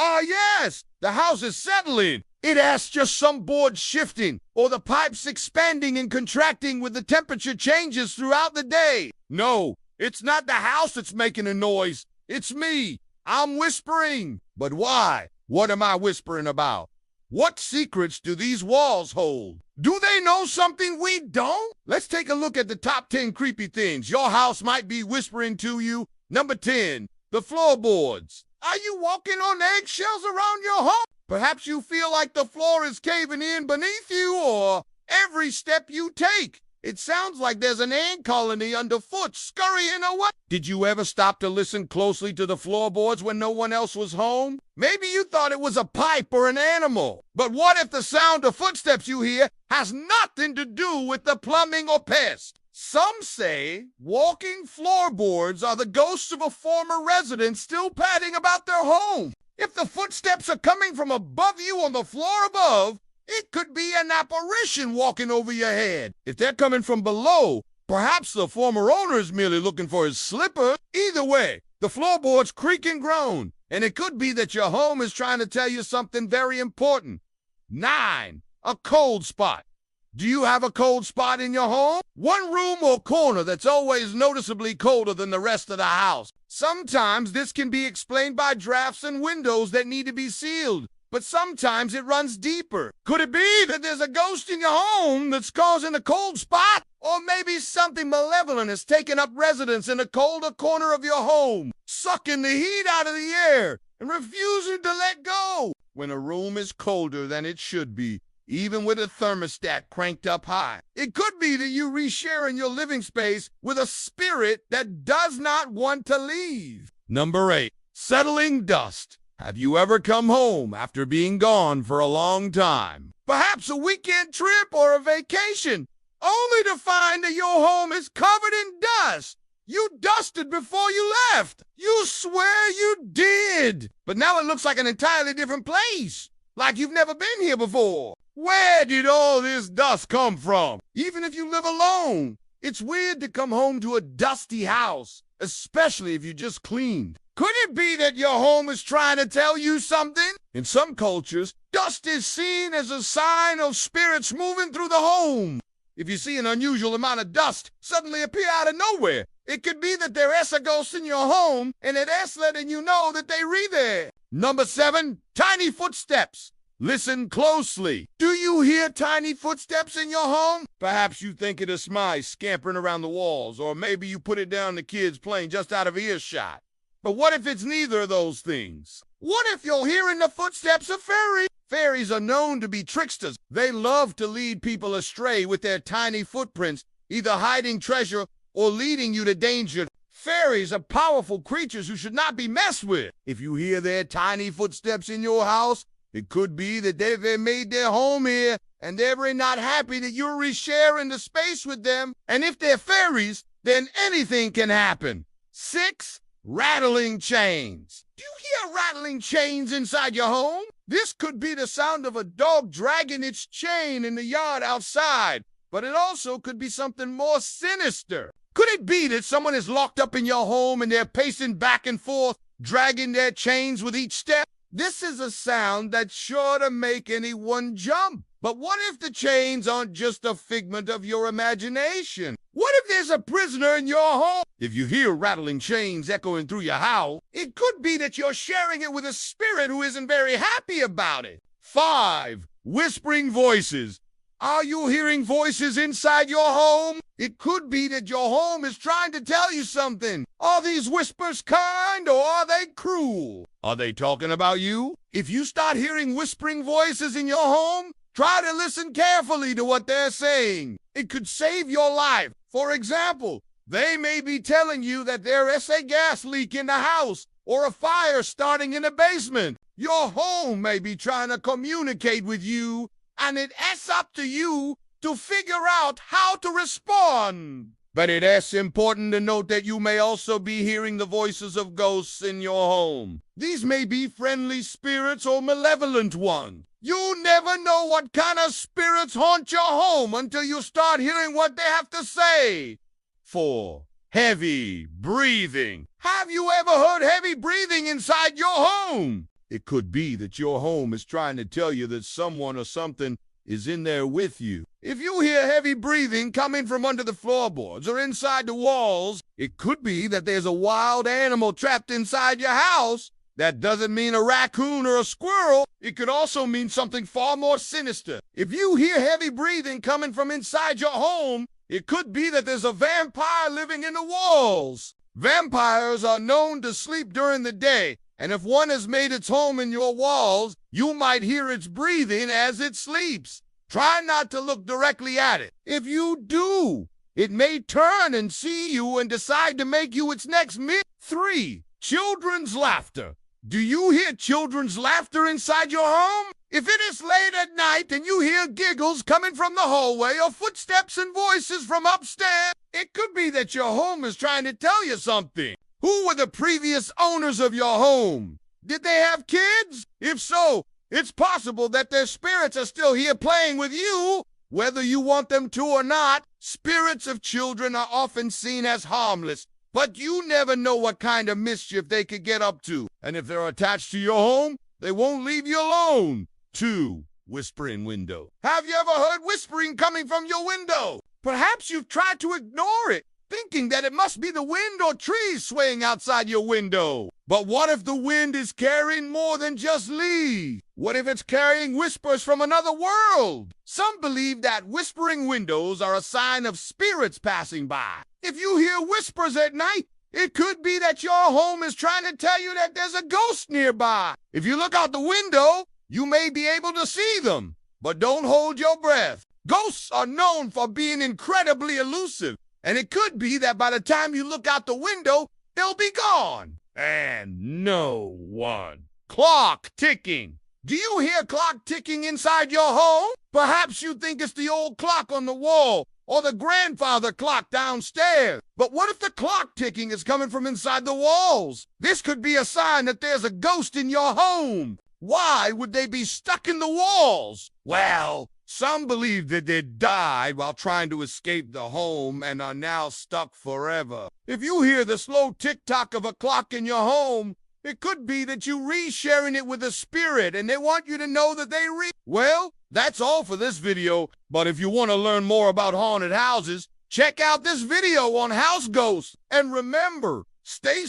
Ah, yes, the house is settling. It has just some boards shifting, or the pipes expanding and contracting with the temperature changes throughout the day. No, it's not the house that's making a noise. It's me. I'm whispering. But why? What am I whispering about? What secrets do these walls hold? Do they know something we don't? Let's take a look at the top 10 creepy things your house might be whispering to you. Number 10, the floorboards. Are you walking on eggshells around your home? Perhaps you feel like the floor is caving in beneath you, or every step you take, it sounds like there's an ant colony underfoot scurrying away. Did you ever stop to listen closely to the floorboards when no one else was home? Maybe you thought it was a pipe or an animal. But what if the sound of footsteps you hear has nothing to do with the plumbing or pest? Some say walking floorboards are the ghosts of a former resident still padding about their home. If the footsteps are coming from above you on the floor above, it could be an apparition walking over your head. If they're coming from below, perhaps the former owner is merely looking for his slipper. Either way, the floorboards creak and groan, and it could be that your home is trying to tell you something very important. 9, a cold spot. Do you have a cold spot in your home? One room or corner that's always noticeably colder than the rest of the house. Sometimes this can be explained by drafts and windows that need to be sealed, but sometimes it runs deeper. Could it be that there's a ghost in your home that's causing a cold spot? Or maybe something malevolent has taken up residence in a colder corner of your home, sucking the heat out of the air and refusing to let go. When a room is colder than it should be, even with a thermostat cranked up high, it could be that you resharing your living space with a spirit that does not want to leave. Number 8, settling dust. Have you ever come home after being gone for a long time? Perhaps a weekend trip or a vacation, only to find that your home is covered in dust. You dusted before you left. You swear you did. But now it looks like an entirely different place, like you've never been here before. Where did all this dust come from? Even if you live alone, it's weird to come home to a dusty house, especially if you just cleaned. Could it be that your home is trying to tell you something? In some cultures, dust is seen as a sign of spirits moving through the home. If you see an unusual amount of dust suddenly appear out of nowhere, it could be that there is a ghost in your home and it is letting you know that they re there. Number 7, tiny footsteps. Listen closely. Do you hear tiny footsteps in your home? Perhaps you think it is mice scampering around the walls, or maybe you put it down to kids playing just out of earshot. But what if it's neither of those things? What if you're hearing the footsteps of fairies? Fairies are known to be tricksters. They love to lead people astray with their tiny footprints, either hiding treasure or leading you to danger. Fairies are powerful creatures who should not be messed with. If you hear their tiny footsteps in your house, it could be that they've made their home here, and they're very not happy that you're resharing the space with them. And if they're fairies, then anything can happen. 6, rattling chains. Do you hear rattling chains inside your home? This could be the sound of a dog dragging its chain in the yard outside, but it also could be something more sinister. Could it be that someone is locked up in your home and they're pacing back and forth, dragging their chains with each step? This is a sound that's sure to make anyone jump. But what if the chains aren't just a figment of your imagination? What if there's a prisoner in your home? If you hear rattling chains echoing through your house, it could be that you're sharing it with a spirit who isn't very happy about it. 5, whispering voices. Are you hearing voices inside your home? It could be that your home is trying to tell you something. Are these whispers kind, or are they cruel? Are they talking about you? If you start hearing whispering voices in your home, try to listen carefully to what they're saying. It could save your life. For example, they may be telling you that there is a gas leak in the house or a fire starting in the basement. Your home may be trying to communicate with you, and it's up to you to figure out how to respond. But it is important to note that you may also be hearing the voices of ghosts in your home. These may be friendly spirits or malevolent ones. You never know what kind of spirits haunt your home until you start hearing what they have to say. 4, heavy breathing. Have you ever heard heavy breathing inside your home? It could be that your home is trying to tell you that someone or something is in there with you. If you hear heavy breathing coming from under the floorboards or inside the walls, it could be that there's a wild animal trapped inside your house. That doesn't mean a raccoon or a squirrel. It could also mean something far more sinister. If you hear heavy breathing coming from inside your home, it could be that there's a vampire living in the walls. Vampires are known to sleep during the day, and if one has made its home in your walls, you might hear its breathing as it sleeps. Try not to look directly at it. If you do, it may turn and see you and decide to make you its next meal. 3. Children's laughter. Do you hear children's laughter inside your home? If it is late at night and you hear giggles coming from the hallway or footsteps and voices from upstairs, it could be that your home is trying to tell you something. Who were the previous owners of your home? Did they have kids? If so, it's possible that their spirits are still here playing with you. Whether you want them to or not, spirits of children are often seen as harmless, but you never know what kind of mischief they could get up to. And if they're attached to your home, they won't leave you alone. 2. Whispering window. Have you ever heard whispering coming from your window? Perhaps you've tried to ignore it, thinking that it must be the wind or trees swaying outside your window. But what if the wind is carrying more than just leaves? What if it's carrying whispers from another world? Some believe that whispering windows are a sign of spirits passing by. If you hear whispers at night, it could be that your home is trying to tell you that there's a ghost nearby. If you look out the window, you may be able to see them, but don't hold your breath. Ghosts are known for being incredibly elusive, and it could be that by the time you look out the window, they'll be gone. And no one. Clock ticking. Do you hear clock ticking inside your home? Perhaps you think it's the old clock on the wall or the grandfather clock downstairs. But what if the clock ticking is coming from inside the walls? This could be a sign that there's a ghost in your home. Why would they be stuck in the walls? Well, some believe that they died while trying to escape the home and are now stuck forever. If you hear the slow tick-tock of a clock in your home, it could be that you re-sharing it with a spirit and they want you to know that they Well, that's all for this video, but if you want to learn more about haunted houses, check out this video on house ghosts. And remember, stay